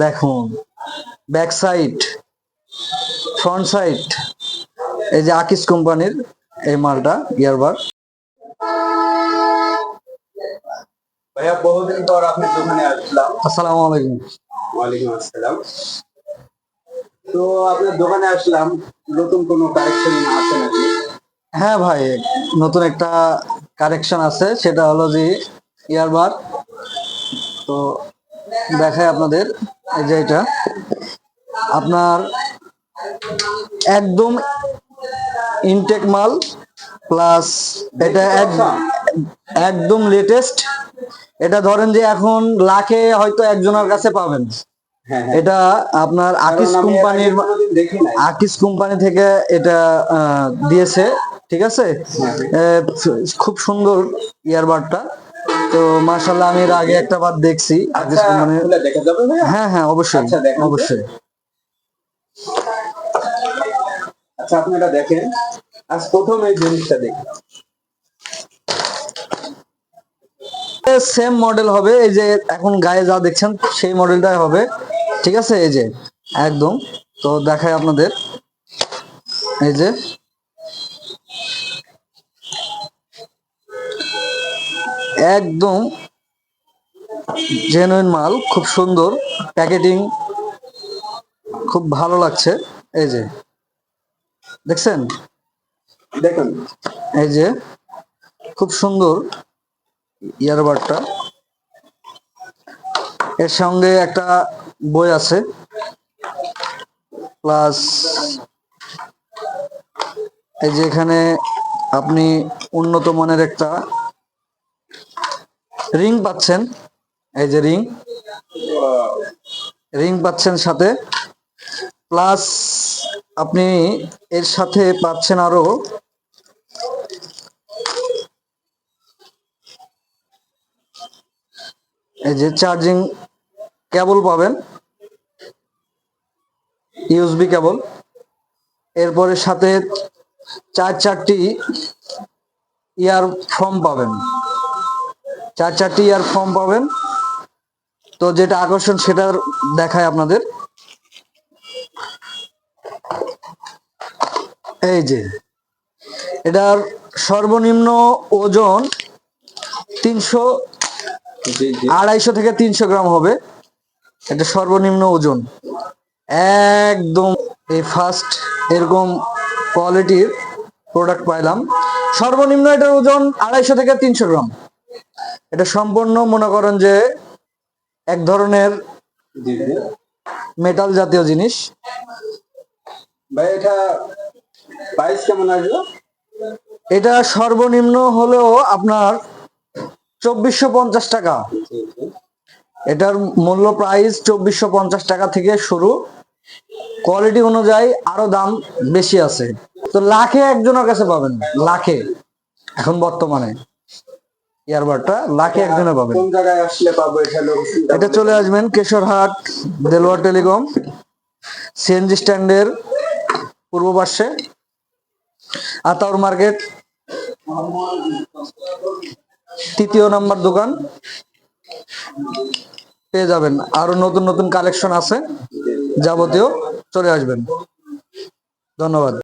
দেখুন, back side, front side, এই যে আকিস কোম্পানির এই মালটা ইয়ারবার। ভাইয়া বহুদিন পর আপনার দোকানে আসলাম। আসসালামু আলাইকুম। ওয়ালাইকুম আসসালাম। তো আপনার দোকানে আসলাম, নতুন কোনো কালেকশন আছে নাকি? হ্যাঁ ভাই, নতুন একটা কারেকশন আছে, সেটা হলো যে ইয়ারবার। তো দেখাই আপনাদের, এই যে এটা আপনার একদম ইনটেক মাল, প্লাস এটা একদম লেটেস্ট। এটা ধরেন যে এখন লাখে হয়তো একজনের কাছে পাবেন। হ্যাঁ, হ্যাঁ। এটা আপনার আকিস কারণ আমি এর আগে কোম্পানির, কোনোদিন দেখি নাই। আকিস কোম্পানি থেকে এটা দিয়েছে, ঠিক আছে। খুব সুন্দর ইয়ারবাডটা। তো মাশাআল্লাহ, আমি এর আগে একটা বার দেখছি আকিস আচ্ছা, কোম্পানির। খুলে দেখা যাবে ভাইয়া? হ্যাঁ হ্যাঁ, অবশ্যই আচ্ছা, দেখান তো। অবশ্যই। আচ্ছা, আপনি এটা দেখেন। আজ প্রথম এই জিনিসটা দেখি। সেম মডেল হবে, এই যে এখন গায়ে যা দেখছেন সেই মডেলটাই হবে, ঠিক আছে। এই যে একদম, তো দেখাই আপনাদের, এই যে একদম জেনুইন মাল, খুব সুন্দর প্যাকেটিং, খুব ভালো লাগছে। এই যে দেখছেন, দেখুন, এই যে খুব সুন্দর ইয়ারবাডটা। এর সঙ্গে একটা বই আছে, প্লাস এই যে এখানে আপনি উন্নত মানের একটা রিং পাচ্ছেন। এই যে রিং পাচ্ছেন সাথে, প্লাস আপনি এর সাথে পাচ্ছেন আরো এই যে চার্জিং কেবল পাবেন, ইউএসবি কেবল। এরপরে সাথে চারটি ইয়ারফোন পাবেন, চারটি ইয়ারফোন পাবেন। তো যেটা আকর্ষণ সেটা দেখায় আপনাদের, এই যে এটার সর্বনিম্ন ওজন 300, জি জি। 250 থেকে 300 গ্রাম হবে। এটা সর্বনিম্ন ওজন। একদম এই ফার্স্ট এরকম কোয়ালিটির প্রোডাক্ট পাইলাম। সর্বনিম্ন এটার ওজন 250 থেকে 300 গ্রাম। এটা সম্পূর্ণ মনে করেন যে এক ধরনের জি জি। মেটাল জাতীয় জিনিস। ভাই, এটা প্রাইস কেমন আসবে? এটা সর্বনিম্ন হলেও আপনার 2450 টাকা। জি জি। এটার মূল্য প্রাইস 2450 টাকা থেকে শুরু। কোয়ালিটি অনুযায়ী আরো দাম বেশি আছে। তো লাখে একজনের কাছে পাবেন, লাখে এখন বর্তমানে ইয়ারবাডটা লাখে একজনে পাবেন। কোন জায়গায় আসলে পাবো এটা লোকেশনটা? এটা চলে আসবেন কেশরহাট দেলোয়ার টেলিকম সিএনজি স্ট্যান্ডের পূর্ব পাশে, আতাউর মার্কেট 3য় নাম্বার দোকান পেয়ে যাবেন। আরো নতুন নতুন কালেকশন আছে যাবতীয়, চলে আসবেন। ধন্যবাদ।